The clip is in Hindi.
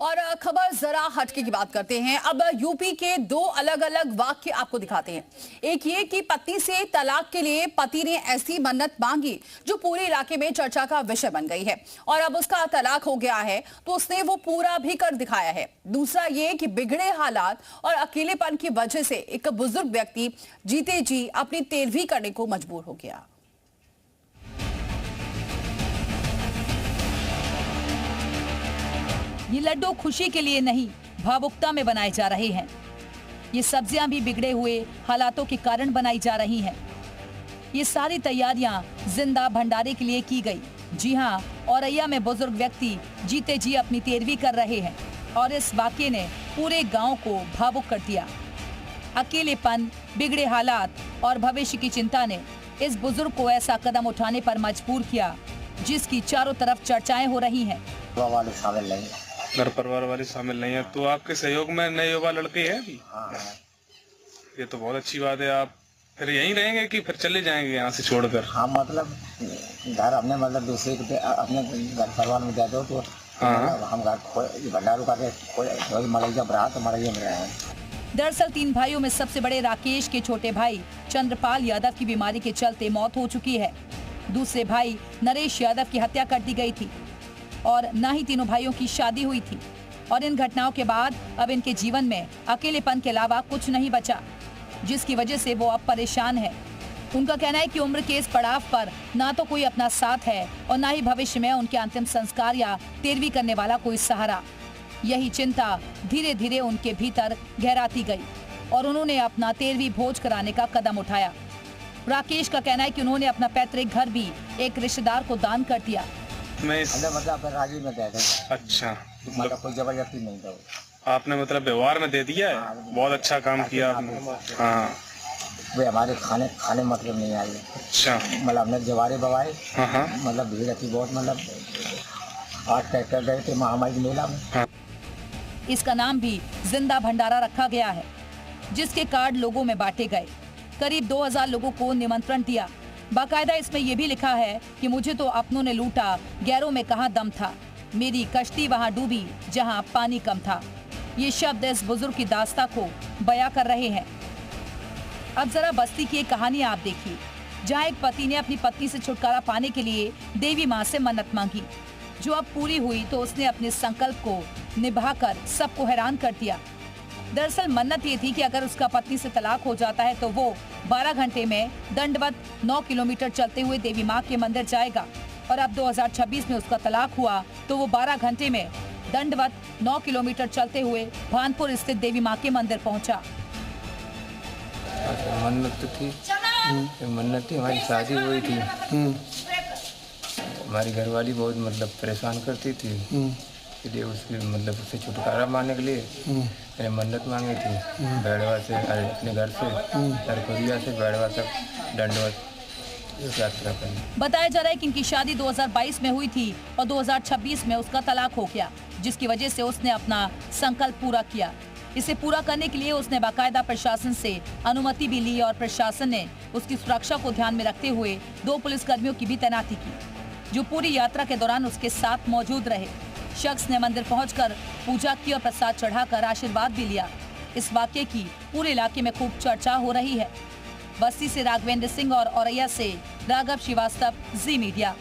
और खबर जरा हटके की बात करते हैं। अब यूपी के दो अलग अलग वाक्य आपको दिखाते हैं। एक ये कि पत्नी से तलाक के लिए पति ने ऐसी मन्नत मांगी जो पूरे इलाके में चर्चा का विषय बन गई है और अब उसका तलाक हो गया है तो उसने वो पूरा भी कर दिखाया है। दूसरा ये कि बिगड़े हालात और अकेलेपन की वजह से एक बुजुर्ग व्यक्ति जीते जी अपनी तेरहवीं करने को मजबूर हो गया। ये लड्डू खुशी के लिए नहीं, भावुकता में बनाए जा रहे हैं। ये सब्जियां भी बिगड़े हुए हालातों के कारण बनाई जा रही हैं। ये सारी तैयारियां जिंदा भंडारे के लिए की गई। जी हां, औरैया में बुजुर्ग व्यक्ति जीते जी अपनी तेरहवीं कर रहे हैं और इस वाकये ने पूरे गांव को भावुक कर दिया। अकेलेपन, बिगड़े हालात और भविष्य की चिंता ने इस बुजुर्ग को ऐसा कदम उठाने पर मजबूर किया जिसकी चारों तरफ चर्चाएं हो रही हैं। घर परिवार वाले शामिल नहीं है तो आपके सहयोग में नए युवा लड़के हैं अभी? हाँ। ये तो बहुत अच्छी बात है। आप फिर यहीं रहेंगे कि फिर चले जाएंगे यहाँ से छोड़कर? हाँ, मतलब घर अपने मतलब दूसरे के अपने घर परिवार में जाते हो तो हम घर भंडारों का मलैया बरा तो मलैया में रहे हैं। दरअसल 3 भाइयों में सबसे बड़े राकेश के छोटे भाई चंद्रपाल यादव की बीमारी के चलते मौत हो चुकी है। दूसरे भाई नरेश यादव की हत्या कर दी गई थी और न ही तीनों भाइयों की शादी हुई थी। और इन घटनाओं के बाद अब इनके जीवन में अकेलेपन के अलावा कुछ नहीं बचा, जिसकी वजह से वो अब परेशान है। उनका कहना है कि उम्र के इस पड़ाव पर ना तो कोई अपना साथ है और ना ही भविष्य में उनके अंतिम संस्कार या तेरहवीं करने वाला कोई सहारा। यही चिंता धीरे धीरे उनके भीतर गहराती गई और उन्होंने अपना 13वीं भोज कराने का कदम उठाया। राकेश का कहना है कि उन्होंने अपना पैतृक घर भी एक रिश्तेदार को दान कर दिया। मतलब राजी में दे दें। अच्छा, मतलब कोई जबरदस्ती नहीं था। आपने मतलब व्यवहार में दे दिया है। बहुत अच्छा काम किया आपने। हाँ, वे हमारे खाने मतलब नहीं आए। अच्छा, मतलब हमने जवारे बवाए। हाँ, मतलब भीड़ थी बहुत, मतलब 8 ट्रैक्टर गए थे महामारी मेला में। हाँ। इसका नाम भी जिंदा भंडारा रखा गया है, जिसके कार्ड लोगों में बांटे गए। करीब 2000 लोगों को निमंत्रण दिया। बाकायदा इसमें यह भी लिखा है कि मुझे तो अपनों ने लूटा, गैरों में कहाँ दम था, मेरी कश्ती वहाँ डूबी जहाँ पानी कम था। ये शब्द इस बुजुर्ग की दास्तां को बयां कर रहे हैं। अब जरा बस्ती की एक कहानी आप देखिए, जहाँ एक पति ने अपनी पत्नी से छुटकारा पाने के लिए देवी माँ से मन्नत मांगी, जो अब पूरी हुई तो उसने अपने संकल्प को निभाकर सबको हैरान कर दिया। दरअसल मन्नत ये थी कि अगर उसका पत्नी से तलाक हो जाता है तो वो 12 घंटे में दंडवत 9 किलोमीटर चलते हुए देवी माँ के मंदिर जाएगा। और अब 2026 में उसका तलाक हुआ तो वो 12 घंटे में दंडवत 9 किलोमीटर चलते हुए भानपुर स्थित देवी माँ के मंदिर पहुँचा। मन्नत थी, हमारी शादी हुई थी। हमारी घरवाली बहुत मतलब परेशान करती थी, इसलिए उसकी मतलब उससे छुटकारा पाने के लिए मैंने मन्नत मांगी थी। बैड़वा से अपने घर से सरकुरिया से बैड़वा तक दंडवत यात्रा करनी। बताया जा रहा है कि इनकी शादी 2022 में हुई थी और 2026 में उसका तलाक हो गया, जिसकी वजह से उसने अपना संकल्प पूरा किया। इसे पूरा करने के लिए उसने बाकायदा प्रशासन से अनुमति भी ली और प्रशासन ने उसकी सुरक्षा को ध्यान में रखते हुए 2 पुलिसकर्मियों की भी तैनाती की, जो पूरी यात्रा के दौरान उसके साथ मौजूद रहे। शख्स ने मंदिर पहुंचकर पूजा की और प्रसाद चढ़ाकर आशीर्वाद भी लिया। इस वाक्य की पूरे इलाके में खूब चर्चा हो रही है। बस्ती से राघवेंद्र सिंह और औरैया से राघव श्रीवास्तव, जी मीडिया।